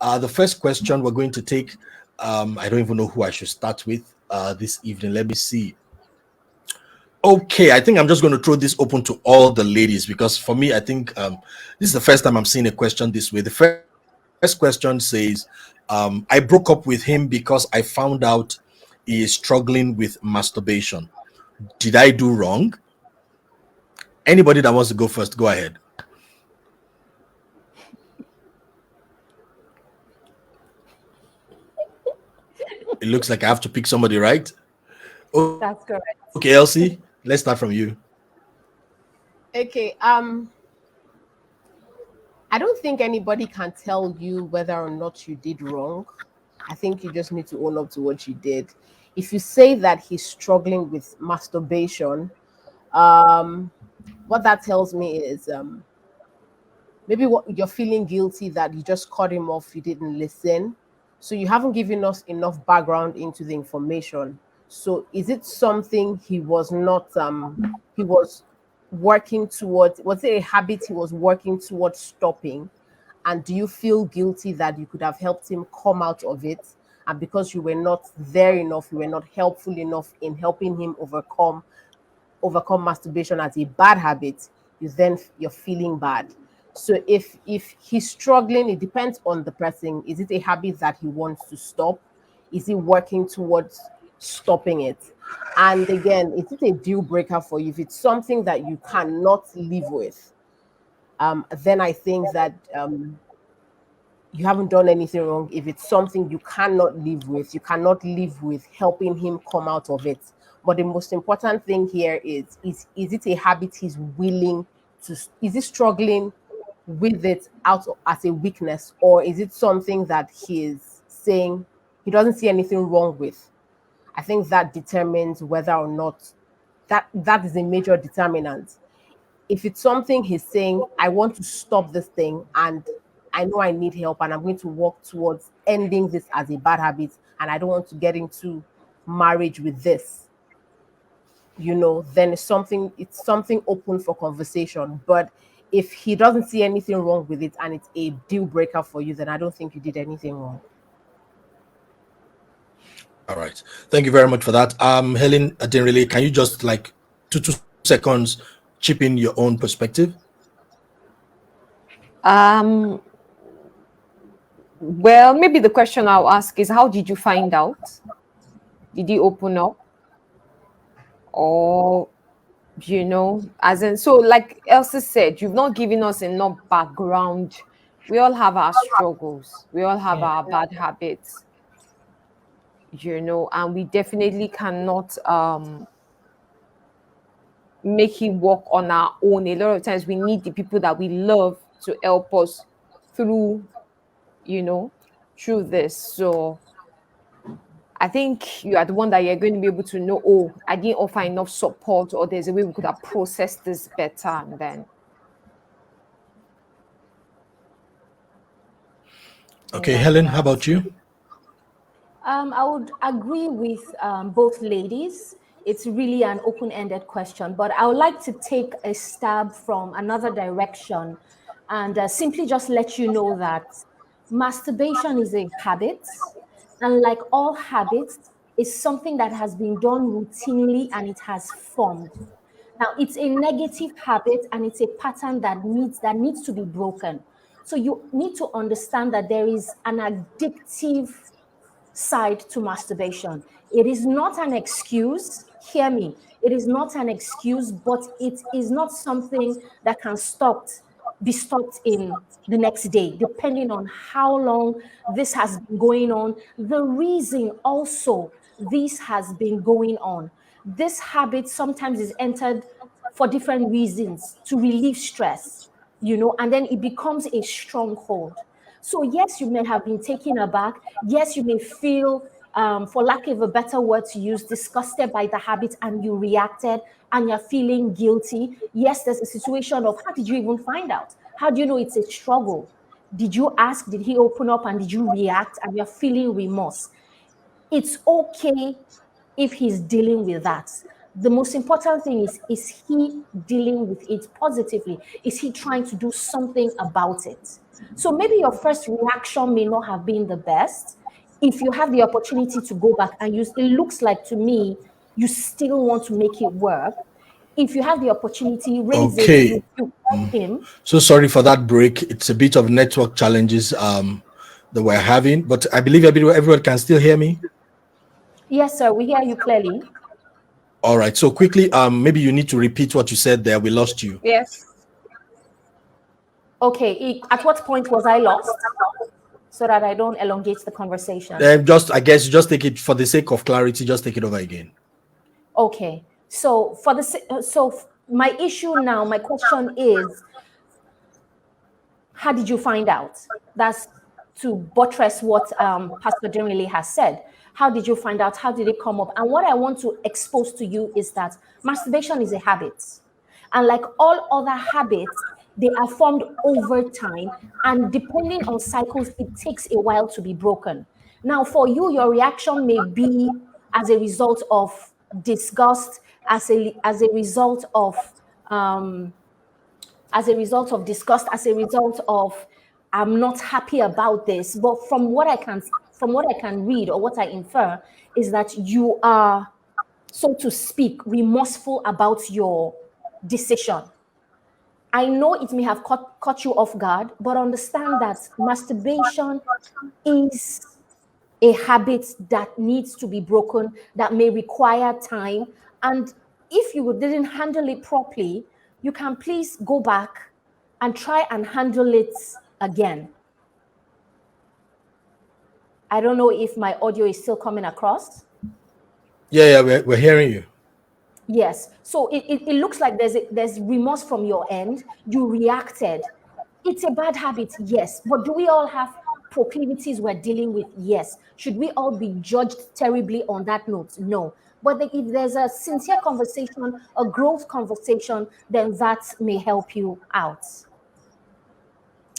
The first question we're going to take, I don't even know who I should start with this evening. Let me see. Okay, I think I'm just going to throw this open to all the ladies because for me, I think this is the first time I'm seeing a question this way. The first question says, I broke up with him because I found out he is struggling with masturbation. Did I do wrong? Anybody that wants to go first, go ahead. It looks like I have to pick somebody, right? That's correct. Okay, Elsie, let's start from you. Okay. I don't think anybody can tell you whether or not you did wrong. I think you just need to own up to what you did. If you say that he's struggling with masturbation, what that tells me is maybe what you're feeling guilty that you just cut him off, you didn't listen. So you haven't given us enough background into the information. So is it something he was not he was working towards, was it a habit he was working towards stopping? And do you feel guilty that you could have helped him come out of it? And because you were not there enough, you were not helpful enough in helping him overcome masturbation as a bad habit, you're feeling bad. So if he's struggling, it depends on the person. Is it a habit that he wants to stop? Is he working towards stopping it? And again, is it a deal breaker for you? If it's something that you cannot live with, then I think that you haven't done anything wrong. If it's something you cannot live with, you cannot live with helping him come out of it. But the most important thing here is it a habit he's willing to, is he struggling with it out as a weakness, or is it something that he is saying he doesn't see anything wrong with? I think that determines whether or not that is a major determinant. If it's something he's saying, I want to stop this thing and I know I need help and I'm going to work towards ending this as a bad habit and I don't want to get into marriage with this, then it's something open for conversation. But if he doesn't see anything wrong with it and it's a deal breaker for you, then I don't think you did anything wrong. All right. Thank you very much for that. Helen Adenrele, can you just like two seconds chip in your own perspective? Well, maybe the question I'll ask is, how did you find out? Did he open up? Or, as in, so like Elsie said, you've not given us enough background. We all have our struggles. We all have our bad habits, and we definitely cannot make it work on our own. A lot of times we need the people that we love to help us through this. So I think you are the one that you're going to be able to know, oh, I didn't offer enough support, or there's a way we could have processed this better. And then okay, Helen, how about you? I would agree with both ladies. It's really an open-ended question, but I would like to take a stab from another direction and simply just let you know that masturbation is a habit, and like all habits, it's something that has been done routinely and it has formed. Now, it's a negative habit and it's a pattern that needs to be broken. So you need to understand that there is an addictive side to masturbation. It is not an excuse. Hear me. It is not an excuse, but it is not something that can be stopped in the next day, depending on how long this has been going on. The reason also this has been going on. This habit sometimes is entered for different reasons, to relieve stress, and then it becomes a stronghold. So yes, you may have been taken aback. Yes, you may feel, for lack of a better word to use, disgusted by the habit and you reacted and you're feeling guilty. Yes, there's a situation of, how did you even find out? How do you know it's a struggle? Did you ask? Did he open up and did you react? And you're feeling remorse. It's okay if he's dealing with that. the most important thing is he dealing with it positively? Is he trying to do something about it? So maybe your first reaction may not have been the best. If you have the opportunity to go back and use, it looks like to me you still want to make it work. If you have the opportunity, raise it. Okay. You call him. So sorry for that break. It's a bit of network challenges that we're having, but I believe everyone can still hear me. Yes, sir. We hear you clearly. All right. So quickly, maybe you need to repeat what you said there. We lost you. Yes. Okay. At what point was I lost? So that I don't elongate the conversation. I guess, just take it for the sake of clarity. Just take it over again. Okay. So my issue now, my question is, how did you find out? That's to buttress what Pastor Adenrele has said. How did you find out? How did it come up? And what I want to expose to you is that masturbation is a habit. And like all other habits, they are formed over time. And depending on cycles, it takes a while to be broken. Now, for you, your reaction may be as a result of disgust, as a result of disgust, as a result of I'm not happy about this. But from what I can read or what I infer is that you are, so to speak, remorseful about your decision. I know it may have caught you off guard, but understand that masturbation is a habit that needs to be broken, that may require time. And if you didn't handle it properly, you can please go back and try and handle it again. I don't know if my audio is still coming across. Yeah, we're hearing you. Yes. So it looks like there's remorse from your end. You reacted. It's a bad habit, yes. But do we all have proclivities we're dealing with? Yes. Should we all be judged terribly on that note? No. But if there's a sincere conversation, a growth conversation, then that may help you out.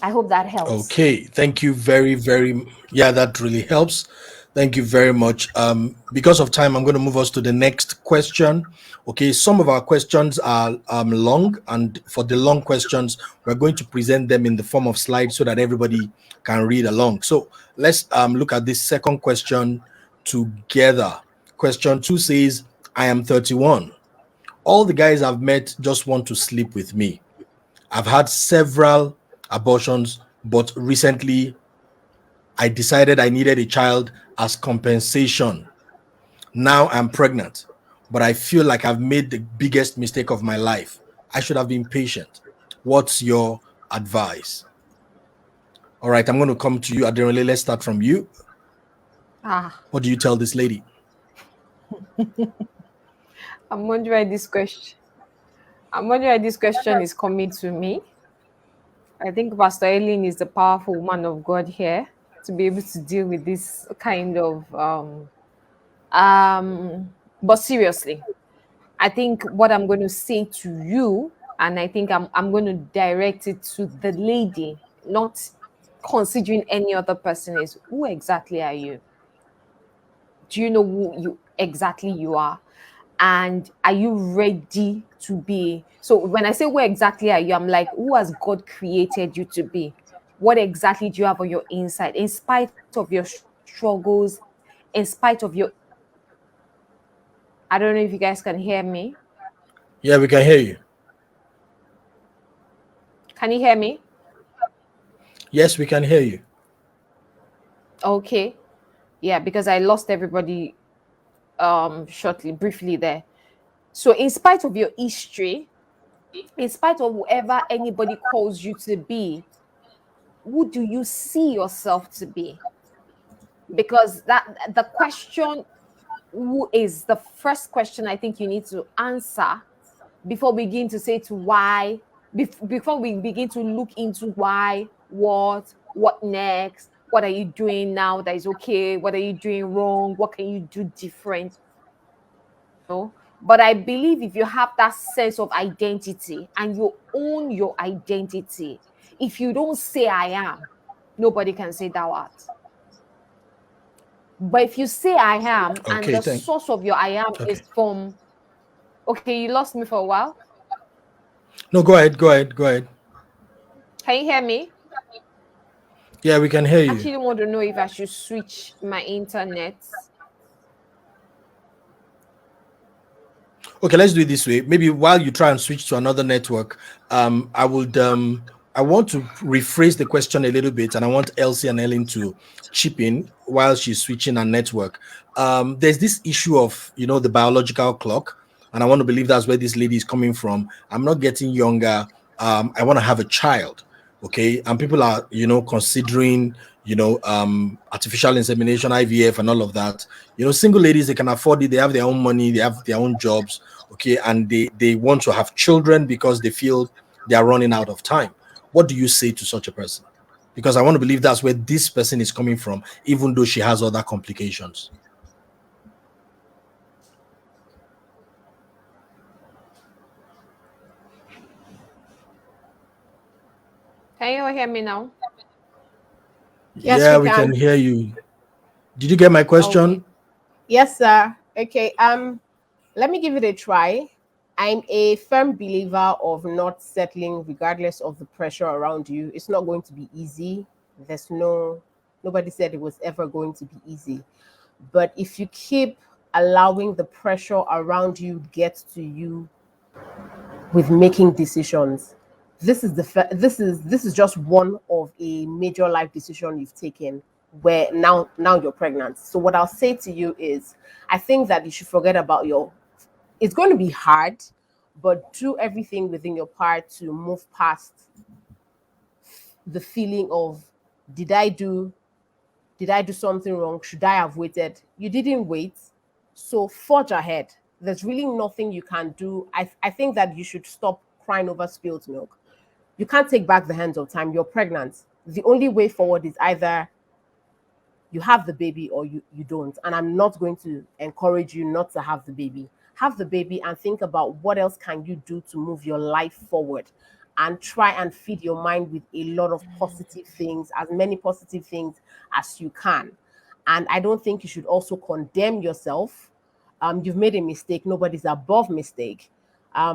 I hope that helps. Okay, thank you very, very. Yeah, that really helps. Thank you very much. Because of time, I'm going to move us to the next question. Okay, some of our questions are long, and for the long questions, we're going to present them in the form of slides so that everybody can read along. So let's look at this second question together. Question 2 says, I am 31. All the guys I've met just want to sleep with me. I've had several abortions, but recently I decided I needed a child as compensation. Now I'm pregnant, but I feel like I've made the biggest mistake of my life. I should have been patient. What's your advice? All right, I'm going to come to you, Adenrele. Let's start from you. What do you tell this lady? I'm wondering why this question is coming to me. I think Pastor Helen is the powerful woman of God here to be able to deal with this kind of but seriously, I think what I'm going to say to you, and I think I'm going to direct it to the lady, not considering any other person, is who exactly are you? Do you know who you exactly are? And are you ready to be? So when I say where exactly are you, I'm like, who has God created you to be? What exactly do you have on your inside? In spite of your struggles, in spite of your... I don't know if you guys can hear me. Yeah, we can hear you. Can you hear me? Yes, we can hear you. Okay. Yeah, because I lost everybody briefly there. So in spite of your history, in spite of whoever anybody calls you to be, who do you see yourself to be? Because the question, who is the first question I think you need to answer before we begin to say to why, before we begin to look into why, what next, what are you doing now that is okay, what are you doing wrong, what can you do different. But I believe if you have that sense of identity and you own your identity, if you don't say I am, nobody can say thou art. But if you say I am, and the source of your I am is from Okay, you lost me for a while. No, go ahead, go ahead, go ahead. Can you hear me? Yeah, we can hear I you. actually want to know if I should switch my internet. Okay, let's do it this way. Maybe while you try and switch to another network, I want to rephrase the question a little bit, and I want Elsie and Ellen to chip in while she's switching her network. There's this issue of the biological clock, and I want to believe that's where this lady is coming from. I'm not getting younger. I want to have a child. Okay, and people are considering artificial insemination, IVF, and all of that. Single ladies, they can afford it, they have their own money, they have their own jobs, okay, and they want to have children because they feel they are running out of time. What do you say to such a person? Because I want to believe that's where this person is coming from, even though she has other complications. Can you hear me now? Yes, Yeah, we we can can. hear you. Did you get my Okay. question? Yes, sir. Okay. Let me give it a try. I'm a firm believer of not settling regardless of the pressure around you. It's not going to be easy. Nobody said it was ever going to be easy. But if you keep allowing the pressure around you get to you with making decisions, this is just one of a major life decision you've taken where now you're pregnant. So what I'll say to you is, I think that you should forget about your, it's going to be hard, but do everything within your power to move past the feeling of, did I do did I do something wrong? Should I have waited? You didn't wait. So forge ahead. There's really nothing you can do. I think that you should stop crying over spilled milk. You can't take back the hands of time. You're pregnant. The only way forward is either you have the baby or you don't. And I'm not going to encourage you not to have the baby. Have the baby and think about what else can you do to move your life forward, and try and feed your mind with a lot of positive things, as many positive things as you can. And I don't think you should also condemn yourself. You've made a mistake. Nobody's above mistake.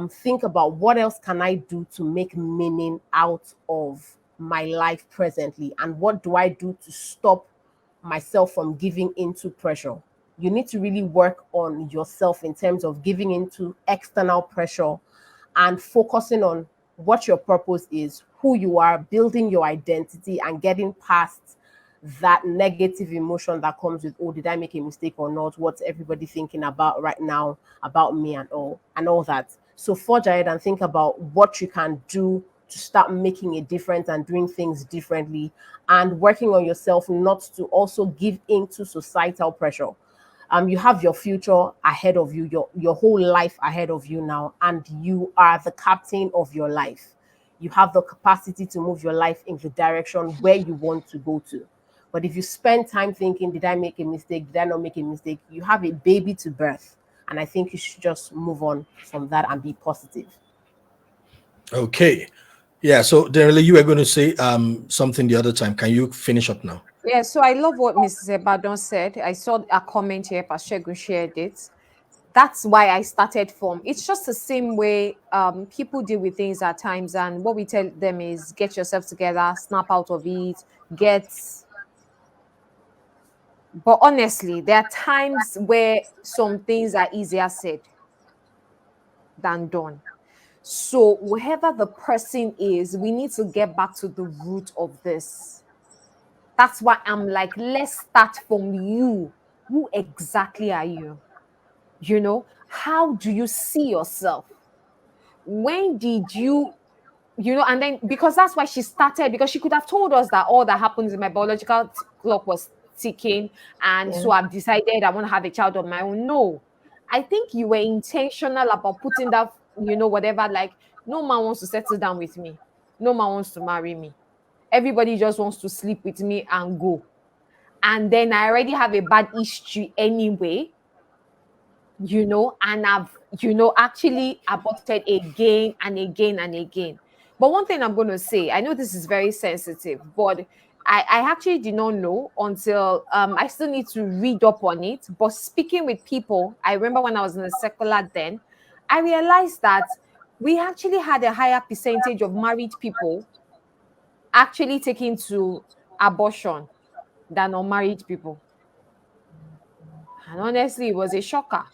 Think about what else can I do to make meaning out of my life presently, and what do I do to stop myself from giving into pressure. You need to really work on yourself in terms of giving into external pressure and focusing on what your purpose is, who you are, building your identity, and getting past that negative emotion that comes with, oh, did I make a mistake or not? What's everybody thinking about right now about me, and all that. So forge ahead and think about what you can do to start making a difference and doing things differently, and working on yourself not to also give into societal pressure. You have your future ahead of you, your whole life ahead of you now, and you are the captain of your life. You have the capacity to move your life in the direction where you want to go to. But if you spend time thinking, did I make a mistake, did I not make a mistake, you have a baby to birth. And I think you should just move on from that and be positive. Okay. Yeah, so Adenrele, you were going to say something the other time. Can you finish up now? Yeah, so I love what Mrs. Ebadon said. I saw a comment here, Pastor Shegun shared it. That's why I started from. It's just the same way people deal with things at times, and what we tell them is get yourself together, snap out of it, get. But honestly, there are times where some things are easier said than done. So whoever the person is, we need to get back to the root of this. That's why I'm like, let's start from you. Who exactly are you? How do you see yourself? When did and then because that's why she started, because she could have told us that all that happens in my biological clock was ticking, and Yeah. so I've decided I want to have a child of my own. No, I think you were intentional about putting that, whatever, like, no man wants to settle down with me, no man wants to marry me, everybody just wants to sleep with me and go. And then I already have a bad history anyway, and I've, actually aborted again and again and again. But one thing I'm going to say, I know this is very sensitive, but I actually did not know until I still need to read up on it. But speaking with people, I remember when I was in the secular then, I realized that we actually had a higher percentage of married people actually taking to abortion than unmarried people. And honestly, it was a shocker.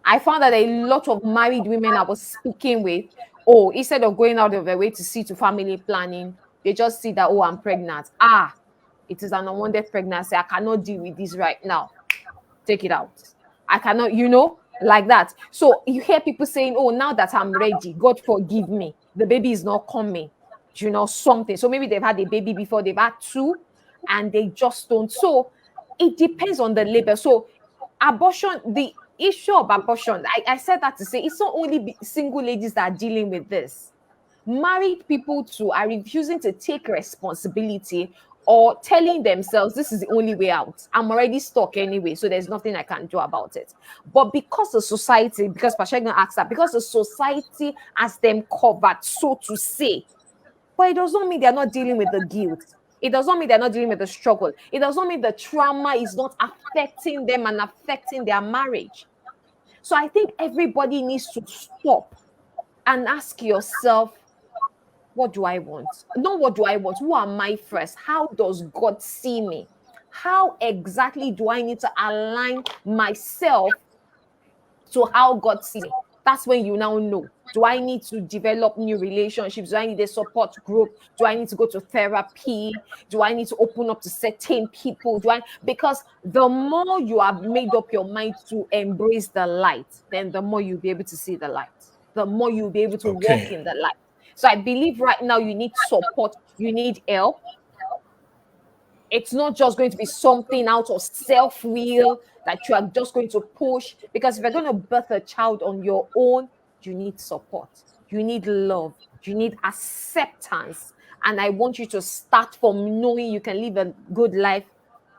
I found that a lot of married women I was speaking with, oh, instead of going out of their way to see to family planning, they just see that, oh, I'm pregnant. Ah, it is an unwanted pregnancy. I cannot deal with this right now. Take it out. I cannot, like that. So you hear people saying, oh, now that I'm ready, God forgive me. The baby is not coming. Something. So maybe they've had a baby before, they've had two, and they just don't. So it depends on the label. So abortion, the issue of abortion, I said that to say it's not only single ladies that are dealing with this. Married people too are refusing to take responsibility or telling themselves this is the only way out. I'm already stuck anyway, so there's nothing I can do about it. But because the society, because Pashagan asked that, because the society has them covered, so to say, but it does not mean they're not dealing with the guilt. It does not mean they're not dealing with the struggle. It does not mean the trauma is not affecting them and affecting their marriage. So I think everybody needs to stop and ask yourself, what do I want? Not what do I want? Who am I first? How does God see me? How exactly do I need to align myself to how God sees me? That's when you now know. Do I need to develop new relationships? Do I need a support group? Do I need to go to therapy? Do I need to open up to certain people? Because the more you have made up your mind to embrace the light, then the more you'll be able to see the light. The more you'll be able to walk in the light. So I believe right now you need support, you need help. It's not just going to be something out of self-will that you are just going to push. Because if you're going to birth a child on your own, you need support, you need love, you need acceptance. And I want you to start from knowing you can live a good life,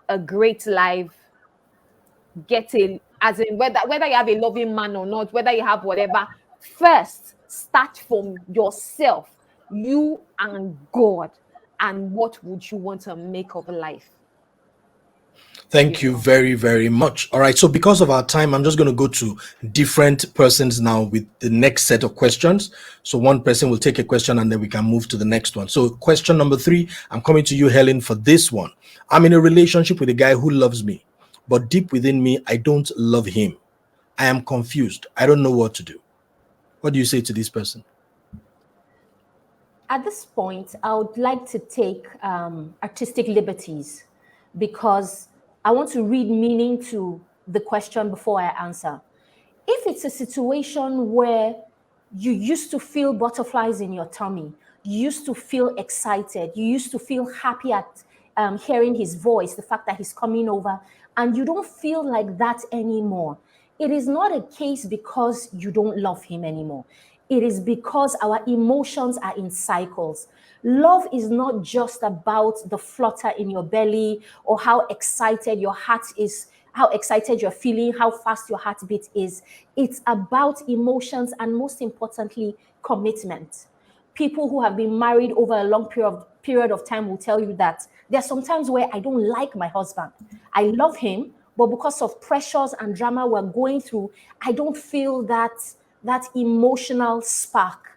a great life, as in whether you have a loving man or not, whether you have whatever, first start from yourself, you and God, and what would you want to make of life. Thank you very, very much. All right. So because of our time, I'm just going to go to different persons now with the next set of questions. So one person will take a question and then we can move to the next one. So question number 3, I'm coming to you, Helen, for this one. I'm in a relationship with a guy who loves me, but deep within me, I don't love him. I am confused. I don't know what to do. What do you say to this person? At this point, I would like to take artistic liberties because I want to read meaning to the question before I answer. If it's a situation where you used to feel butterflies in your tummy, you used to feel excited, you used to feel happy at hearing his voice, the fact that he's coming over, and you don't feel like that anymore, it is not a case because you don't love him anymore. It is because our emotions are in cycles. Love is not just about the flutter in your belly or how excited your heart is, how excited you're feeling, how fast your heartbeat is. It's about emotions and, most importantly, commitment. People who have been married over a long period of time will tell you that there are some times where I don't like my husband. I love him, but because of pressures and drama we're going through, I don't feel that emotional spark.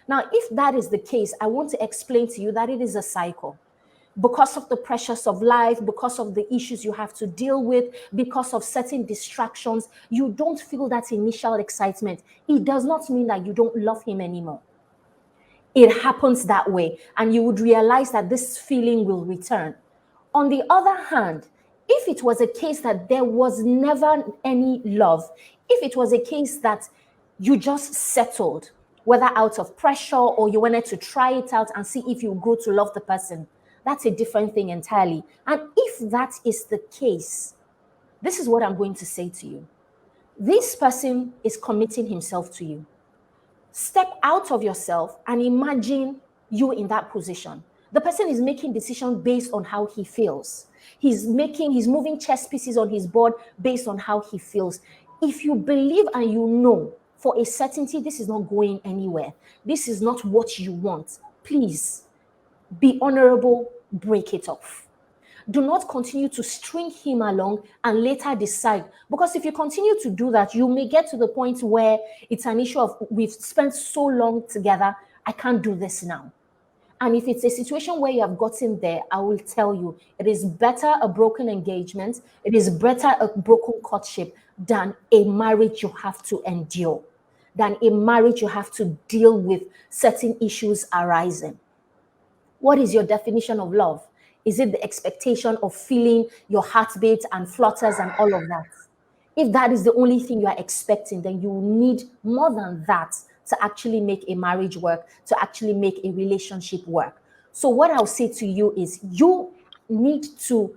Now, if that is the case, I want to explain to you that it is a cycle. Because of the pressures of life, because of the issues you have to deal with, because of certain distractions, you don't feel that initial excitement. It does not mean that you don't love him anymore. It happens that way, and you would realize that this feeling will return. On the other hand, if it was a case that there was never any love, if it was a case that you just settled, whether out of pressure or you wanted to try it out and see if you grow to love the person, that's a different thing entirely. And if that is the case, this is what I'm going to say to you. This person is committing himself to you. Step out of yourself and imagine you in that position. The person is making decisions based on how he feels. He's moving chess pieces on his board based on how he feels. If you believe and you know for a certainty this is not going anywhere, this is not what you want, please be honorable, break it off. Do not continue to string him along and later decide. Because if you continue to do that, you may get to the point where it's an issue of we've spent so long together, I can't do this now. And if it's a situation where you have gotten there, I will tell you, it is better a broken engagement, it is better a broken courtship than a marriage you have to endure, than a marriage you have to deal with certain issues arising. What is your definition of love? Is it the expectation of feeling your heartbeat and flutters and all of that? If that is the only thing you are expecting, then you need more than that to actually make a marriage work, to actually make a relationship work. So what I'll say to you is you need to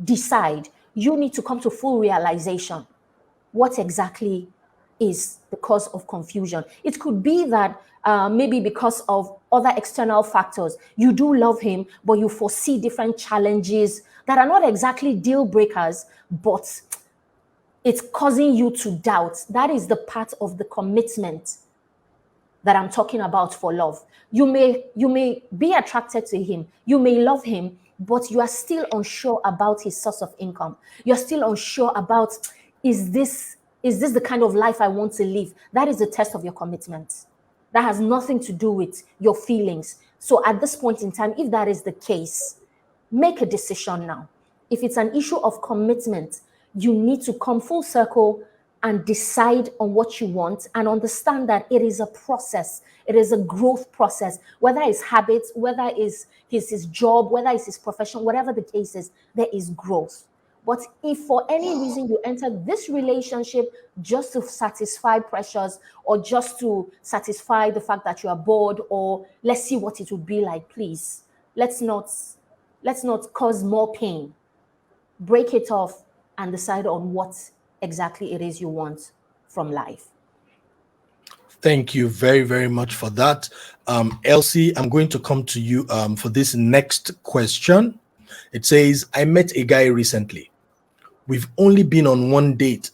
decide, you need to come to full realization what exactly is the cause of confusion. It could be that maybe because of other external factors, you do love him, but you foresee different challenges that are not exactly deal breakers, but it's causing you to doubt. That is the part of the commitment that I'm talking about for love. You may be attracted to him, you may love him, but you are still unsure about his source of income. You're still unsure about, is this the kind of life I want to live? That is the test of your commitment. That has nothing to do with your feelings. So at this point in time, if that is the case, make a decision now. If it's an issue of commitment, you need to come full circle and decide on what you want and understand that it is a process. It is a growth process, whether it's habits, whether it's his job, whether it's his profession, whatever the case is, there is growth. But if for any reason you enter this relationship just to satisfy pressures or just to satisfy the fact that you are bored or let's see what it would be like, please, let's not cause more pain. Break it off and decide on what exactly it is you want from life. Thank you very, very much for that. Elsie, I'm going to come to you for this next question. It says, I met a guy recently. We've only been on one date.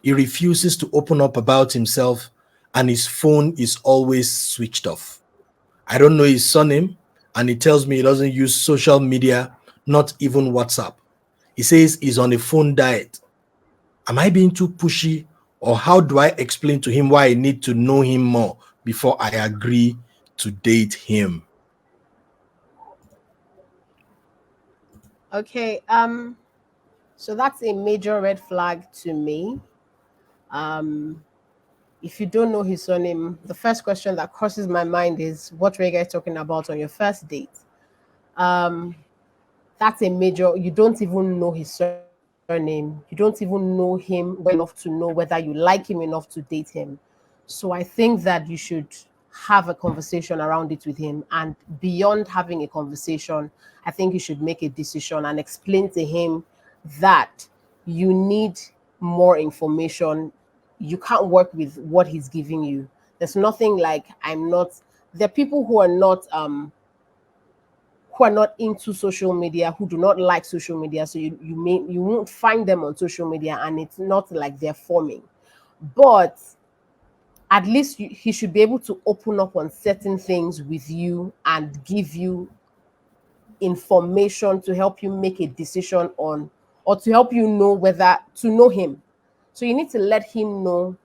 He refuses to open up about himself and his phone is always switched off. I don't know his surname and he tells me he doesn't use social media, not even WhatsApp. He says he's on a phone diet. Am I being too pushy, or how do I explain to him why I need to know him more before I agree to date him? Okay, so that's a major red flag to me. If you don't know his surname, the first question that crosses my mind is, what were you guys talking about on your first date? That's a major, you don't even know his surname. You don't even know him well enough to know whether you like him enough to date him. So I think that you should have a conversation around it with him. And beyond having a conversation, I think you should make a decision and explain to him that you need more information. You can't work with what he's giving you. There's nothing like there are people who are not into social media, who do not like social media. So you won't find them on social media and it's not like they're forming. But at least he should be able to open up on certain things with you and give you information to help you make a decision on, or to help you know whether to know him. So you need to let him know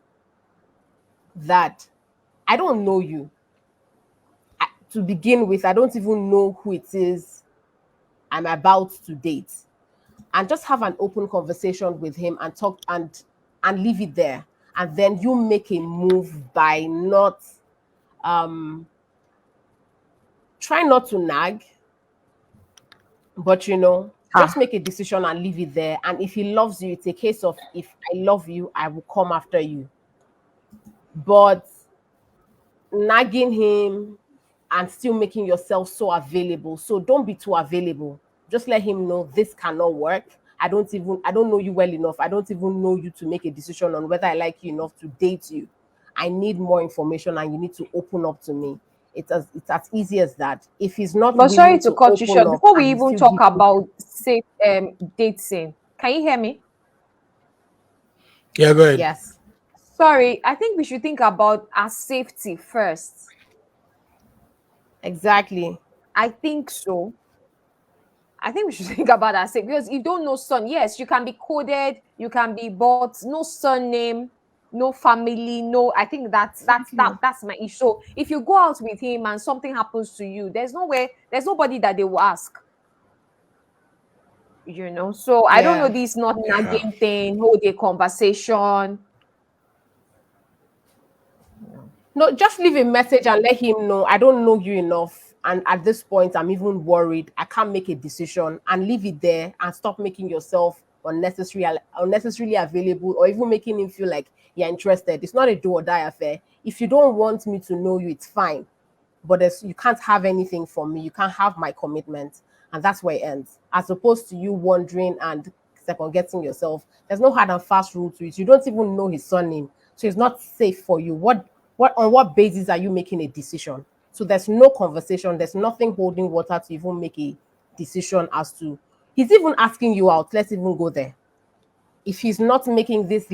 that I don't know you. To begin with, I don't even know who it is I'm about to date. And just have an open conversation with him and talk and leave it there. And then you make a move by not try not to nag, but just make a decision and leave it there. And if he loves you, it's a case of, if I love you, I will come after you. But nagging him and still making yourself so available. So don't be too available. Just let him know this cannot work. I don't know you well enough. I don't even know you to make a decision on whether I like you enough to date you. I need more information and you need to open up to me. It's as easy as that. If he's not But sorry willing to to cut you open short. up Before we and even still talk give you- about safe dating, can you hear me? Yeah, go ahead. Yes. Sorry, I think we should think about our safety first. Exactly. I think so. I think we should think about that because you don't know son. Yes, you can be coded, you can be, but no surname, no family, no. I think that's my issue. So if you go out with him and something happens to you, there's nobody that they will ask. So I don't know, Yeah. this not Yeah. nagging thing, hold a conversation. No, just leave a message and let him know I don't know you enough. And at this point, I'm even worried. I can't make a decision, and leave it there and stop making yourself unnecessarily available, or even making him feel like you're interested. It's not a do or die affair. If you don't want me to know you, it's fine. But you can't have anything from me. You can't have my commitment. And that's where it ends. As opposed to you wondering and second guessing yourself. There's no hard and fast rule to it. You don't even know his surname. So it's not safe for you. On what basis are you making a decision? So there's no conversation, there's nothing holding water to even make a decision as to he's even asking you out. Let's even go there. If he's not making this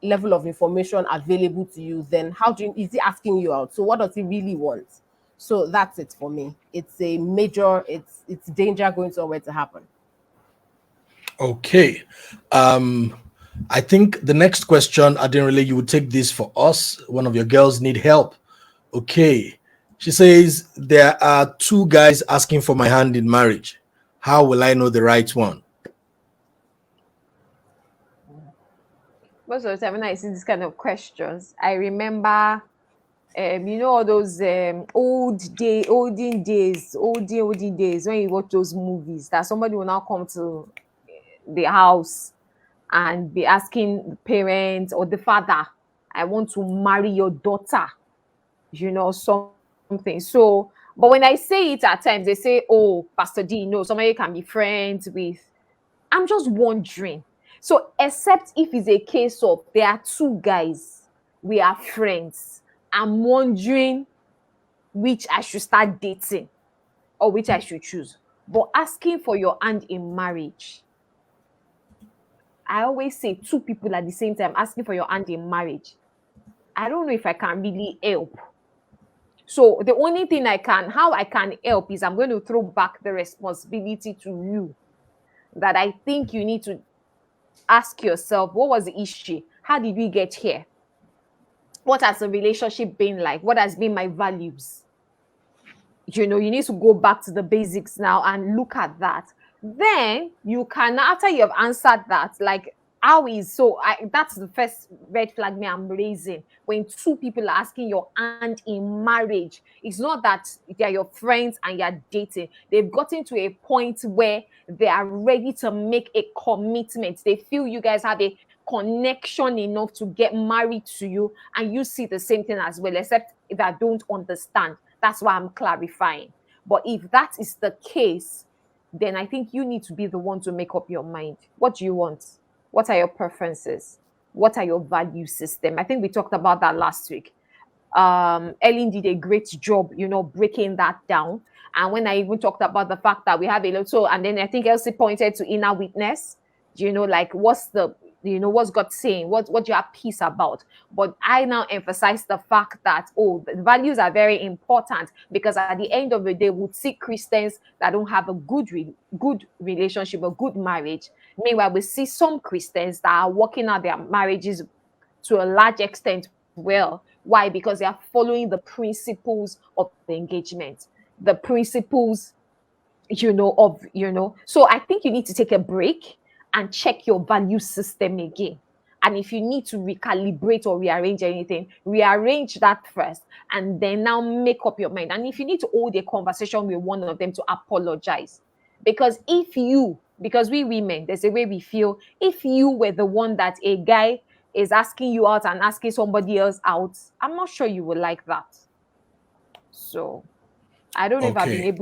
level of information available to you, then is he asking you out? So what does he really want? So that's it for me. It's a major, it's danger going somewhere to happen. Okay. I think the next question, Adenrele, you would take this for us. One of your girls need help. Okay. She says, there are two guys asking for my hand in marriage. How will I know the right one? Most of the time when I see this kind of questions, I remember all those olden days when you watch those movies, that somebody will now come to the house and be asking the parents or the father, I want to marry your daughter, something. So, but when I say it at times, they say, oh, Pastor D, no, somebody can be friends with. I'm just wondering. So, except if it's a case of there are two guys, we are friends, I'm wondering which I should start dating or which I should choose. But asking for your hand in marriage, I always say two people at the same time asking for your hand in marriage, I don't know if I can really help. So the only thing how I can help is I'm going to throw back the responsibility to you. That I think you need to ask yourself, what was the issue? How did we get here? What has the relationship been like? What has been my values? You need to go back to the basics now and look at that. Then you can, after you have answered that, like, that's the first red flag I'm raising. When two people are asking your hand in marriage, it's not that they're your friends and you're dating. They've gotten to a point where they are ready to make a commitment. They feel you guys have a connection enough to get married to you, and you see the same thing as well, except if I don't understand. That's why I'm clarifying. But if that is the case, then I think you need to be the one to make up your mind. What do you want? What are your preferences? What are your value system? I think we talked about that last week. Ellen did a great job, breaking that down. And when I even talked about the fact that we have a lot, and then I think Elsie pointed to inner witness, like what's God saying, what you have peace about. But I now emphasize the fact that, the values are very important, because at the end of the day, we'll see Christians that don't have a good relationship, a good marriage. Meanwhile, we see some Christians that are working out their marriages to a large extent well. Why? Because they are following the principles of the engagement, the principles, So I think you need to take a break and check your value system again. And if you need to recalibrate or rearrange anything, rearrange that first, and then now make up your mind. And if you need to hold a conversation with one of them to apologize, because we women, there's a way we feel. If you were the one that a guy is asking you out and asking somebody else out, I'm not sure you would like that. So I don't know if I've been Okay. able